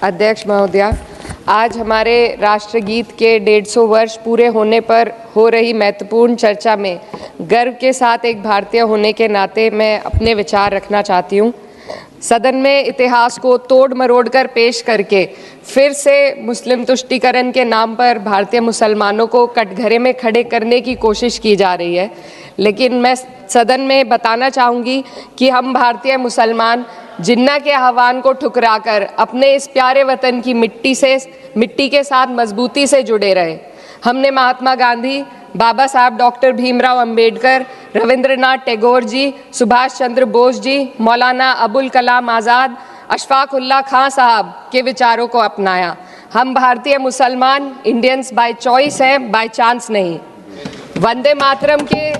अध्यक्ष महोदया, आज हमारे राष्ट्रगीत के 150 वर्ष पूरे होने पर हो रही महत्वपूर्ण चर्चा में गर्व के साथ एक भारतीय होने के नाते मैं अपने विचार रखना चाहती हूँ। सदन में इतिहास को तोड़ मरोड़ कर पेश करके फिर से मुस्लिम तुष्टीकरण के नाम पर भारतीय मुसलमानों को कटघरे में खड़े करने की कोशिश की जा रही है। लेकिन मैं सदन में बताना चाहूँगी कि हम भारतीय मुसलमान जिन्ना के आह्वान को ठुकराकर अपने इस प्यारे वतन की मिट्टी के साथ मजबूती से जुड़े रहे। हमने महात्मा गांधी, बाबा साहब डॉक्टर भीमराव अंबेडकर, रविंद्रनाथ टैगोर जी, सुभाष चंद्र बोस जी, मौलाना अबुल कलाम आज़ाद, अशफाक उल्लाह खां साहब के विचारों को अपनाया। हम भारतीय मुसलमान इंडियंस बाय चॉइस हैं, बाय चांस नहीं। वंदे मातरम के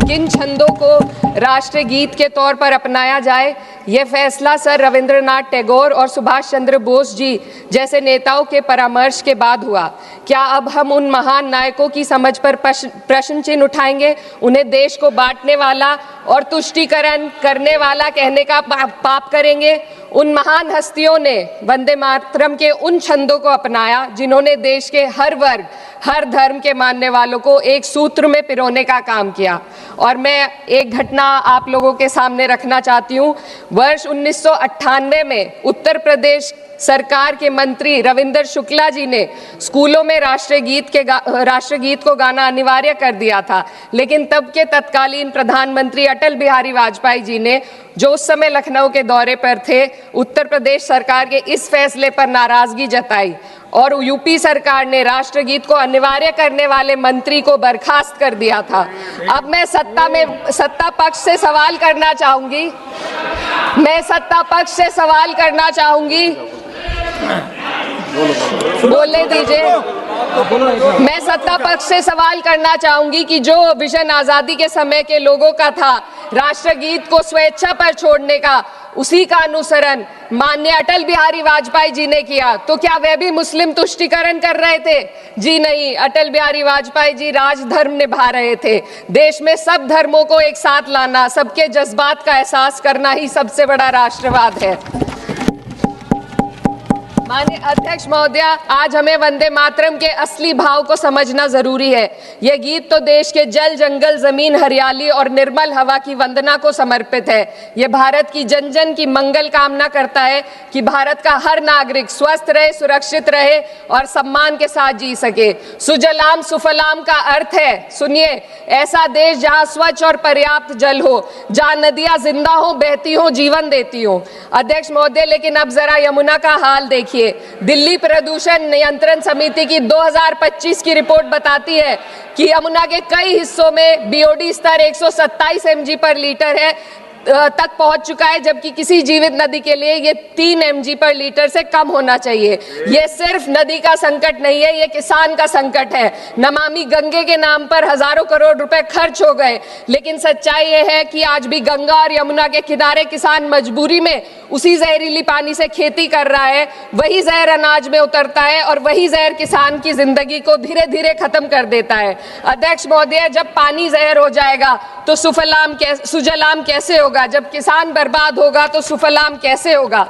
किन छंदों को राष्ट्रगीत के तौर पर अपनाया जाए, यह फैसला सर रविंद्रनाथ टैगोर और सुभाष चंद्र बोस जी जैसे नेताओं के परामर्श के बाद हुआ। क्या अब हम उन महान नायकों की समझ पर प्रश्न चिन्ह उठाएंगे? उन्हें देश को बांटने वाला और तुष्टीकरण करने वाला कहने का पाप करेंगे? उन महान हस्तियों ने वंदे मातरम के उन छंदों को अपनाया जिन्होंने देश के हर वर्ग, हर धर्म के मानने वालों को एक सूत्र में पिरोने का काम किया। और मैं एक घटना आप लोगों के सामने रखना चाहती हूँ। वर्ष 1998 में उत्तर प्रदेश सरकार के मंत्री रविंदर शुक्ला जी ने स्कूलों में राष्ट्रगीत को गाना अनिवार्य कर दिया था। लेकिन तब के तत्कालीन प्रधानमंत्री अटल बिहारी वाजपेयी जी ने, जो उस समय लखनऊ के दौरे पर थे, उत्तर प्रदेश सरकार के इस फैसले पर नाराजगी जताई और यूपी सरकार ने राष्ट्रगीत को अनिवार्य करने वाले मंत्री को बर्खास्त कर दिया था। अब मैं सत्ता पक्ष से सवाल करना चाहूंगी, बोलने दीजिए। मैं सत्ता पक्ष से सवाल करना चाहूंगी कि जो विजन आजादी के समय के लोगों का था राष्ट्रगीत को स्वेच्छा पर छोड़ने का, उसी का अनुसरण माननीय अटल बिहारी वाजपेयी जी ने किया, तो क्या वह भी मुस्लिम तुष्टीकरण कर रहे थे? जी नहीं, अटल बिहारी वाजपेयी जी राजधर्म निभा रहे थे। देश में सब धर्मों को एक साथ लाना, सबके जज्बात का एहसास करना ही सबसे बड़ा राष्ट्रवाद है। माननीय अध्यक्ष महोदया, आज हमें वंदे मातरम के असली भाव को समझना जरूरी है। यह गीत तो देश के जल, जंगल, जमीन, हरियाली और निर्मल हवा की वंदना को समर्पित है। यह भारत की जन जन की मंगल कामना करता है कि भारत का हर नागरिक स्वस्थ रहे, सुरक्षित रहे और सम्मान के साथ जी सके। सुजलाम सुफलाम का अर्थ है, सुनिए, ऐसा देश जहाँ स्वच्छ और पर्याप्त जल हो, जहाँ नदियाँ जिंदा हो, बहती हो, जीवन देती हो। अध्यक्ष महोदय, लेकिन अब जरा यमुना का हाल देखिए। दिल्ली प्रदूषण नियंत्रण समिति की 2025 की रिपोर्ट बताती है कि यमुना के कई हिस्सों में बीओडी स्तर 127 mg पर लीटर है तक पहुंच चुका है, जबकि किसी जीवित नदी के लिए ये 3 mg पर लीटर से कम होना चाहिए। ये सिर्फ नदी का संकट नहीं है, ये किसान का संकट है। नमामि गंगे के नाम पर हजारों करोड़ रुपए खर्च हो गए, लेकिन सच्चाई ये है कि आज भी गंगा और यमुना के किनारे किसान मजबूरी में उसी जहरीली पानी से खेती कर रहा है। वही जहर अनाज में उतरता है और वही जहर किसान की जिंदगी को धीरे धीरे खत्म कर देता है। अध्यक्ष महोदय, जब पानी जहर हो जाएगा तो सुजलाम कैसे होगा? जब किसान बर्बाद होगा तो सुफलाम कैसे होगा?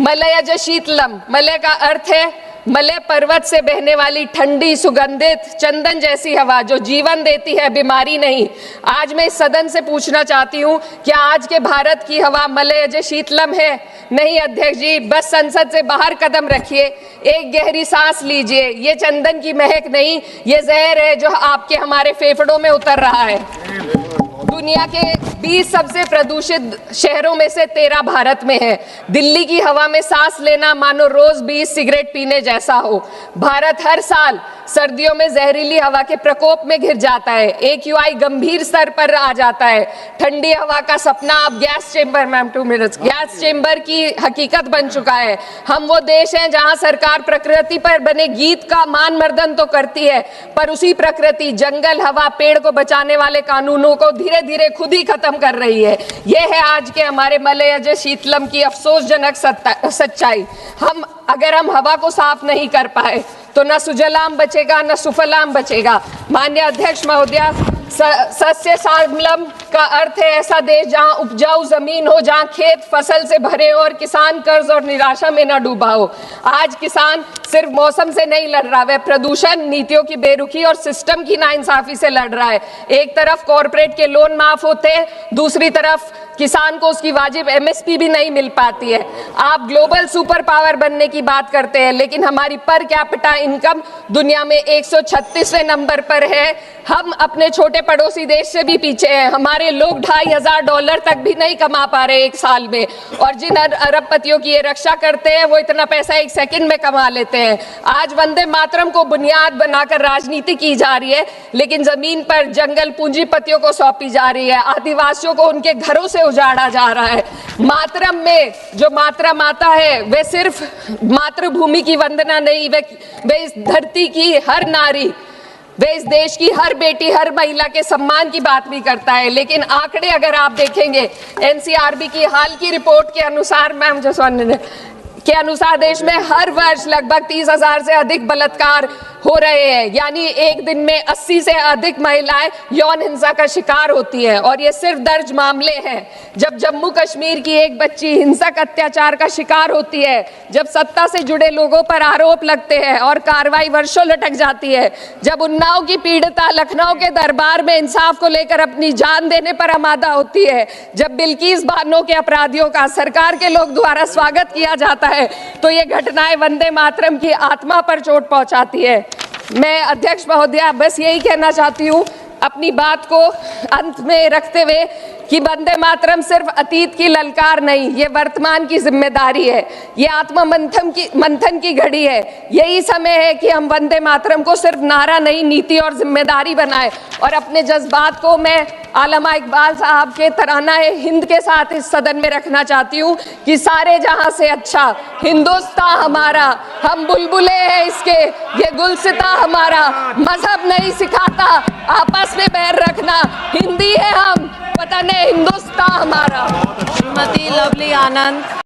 मलयज शीतलम, मलय का अर्थ है मलय पर्वत से बहने वाली ठंडी, सुगंधित, चंदन जैसी हवा जो जीवन देती है, बीमारी नहीं। आज मैं इस सदन से पूछना चाहती हूँ, क्या आज के भारत की हवा मलयज शीतलम है? नहीं अध्यक्ष जी, बस संसद से बाहर कदम रखिए, एक गहरी सांस लीजिए। ये चंदन की महक नहीं, ये जहर है जो आपके हमारे फेफड़ों में उतर रहा है। दुनिया के 20 सबसे प्रदूषित शहरों में से 13 भारत में है। दिल्ली की हवा में सांस लेना मानो रोज 20 सिगरेट पीने जैसा हो। भारत हर साल सर्दियों में जहरीली हवा के प्रकोप में घिर जाता है। AQI गंभीर स्तर पर आ जाता है। ठंडी हवा का सपना अब गैस चेंबर की हकीकत बन चुका है। हम वो देश हैं जहां सरकार प्रकृति पर बने गीत का मान मर्दन तो करती है, पर उसी प्रकृति, जंगल, हवा, पेड़ को बचाने वाले कानूनों को धीरे धीरे खुद ही खत्म कर रही है। यह है आज के हमारे मलयज शीतलम की अफसोसजनक सच्चाई। अगर हम हवा को साफ नहीं कर पाए तो न सुजलाम बचेगा, न सुफलाम बचेगा। माननीय अध्यक्ष महोदया, सस्य श्यामलम का अर्थ है ऐसा देश जहां उपजाऊ जमीन हो, जहां खेत फसल से भरे हो और किसान कर्ज और निराशा में न डूबा हो। आज किसान सिर्फ मौसम से नहीं लड़ रहा, वह प्रदूषण, नीतियों की बेरुखी और सिस्टम की नाइंसाफी से लड़ रहा है। एक तरफ कॉरपोरेट के लोन माफ होते हैं, दूसरी तरफ किसान को उसकी वाजिब एमएसपी भी नहीं मिल पाती है। आप ग्लोबल सुपर पावर बनने की बात करते हैं, लेकिन हमारी पर कैपिटा इनकम दुनिया में 136वें नंबर पर है। हम अपने छोटे पड़ोसी देश से भी पीछे हैं। हमारे लोग $2,500 तक भी नहीं कमा पा रहे एक साल में, और जिन अरबपतियों की ये रक्षा करते हैं वो इतना पैसा एक सेकंड में कमा लेते हैं। आज वंदे मातरम को बुनियाद बनाकर राजनीति की जा रही है, लेकिन जमीन पर जंगल पूंजीपतियों को सौंपी जा रही है। आदिवासियों को उनके घरों से उजाड़ा जा रहा है। मातरम में जो मात्रा माता है वे सिर्फ मातृभूमि की वंदना नहीं, वे इस धरती की हर नारी, वे इस देश की हर बेटी, हर महिला के सम्मान की बात भी करता है। लेकिन आंकड़े अगर आप देखेंगे, एनसीआरबी की हाल की रिपोर्ट के अनुसार, मैम जसवंत के अनुसार देश में हर वर्ष लगभग 30,000 से अधिक बलात्कार हो रहे हैं। यानी एक दिन में 80 से अधिक महिलाएं यौन हिंसा का शिकार होती है, और ये सिर्फ दर्ज मामले हैं। जब जम्मू कश्मीर की एक बच्ची हिंसक अत्याचार का शिकार होती है, जब सत्ता से जुड़े लोगों पर आरोप लगते हैं और कार्रवाई वर्षों लटक जाती है, जब उन्नाव की पीड़िता लखनऊ के दरबार में इंसाफ को लेकर अपनी जान देने पर आमादा होती है, जब बिल्किस बानो के अपराधियों का सरकार के लोग द्वारा स्वागत किया जाता है, तो ये घटनाएं वंदे मातरम की आत्मा पर चोट पहुंचाती है। मैं अध्यक्ष महोदया बस यही कहना चाहती हूँ अपनी बात को अंत में रखते हुए कि वंदे मातरम सिर्फ अतीत की ललकार नहीं, ये वर्तमान की जिम्मेदारी है। ये आत्म मंथन की घड़ी है। यही समय है कि हम वंदे मातरम को सिर्फ नारा नहीं, नीति और जिम्मेदारी बनाए। और अपने जज्बात को मैं आलमा इकबाल साहब के तराना हिंद के साथ इस सदन में रखना चाहती हूँ कि सारे जहां से अच्छा हिंदुस्तान हमारा, हम बुलबुले हैं इसके, ये गुलसिता हमारा, मजहब नहीं सिखाता आपस में बैर रखना, हिंदी है हम, वतन है हिंदुस्तान हमारा। श्रीमती लवली आनंद।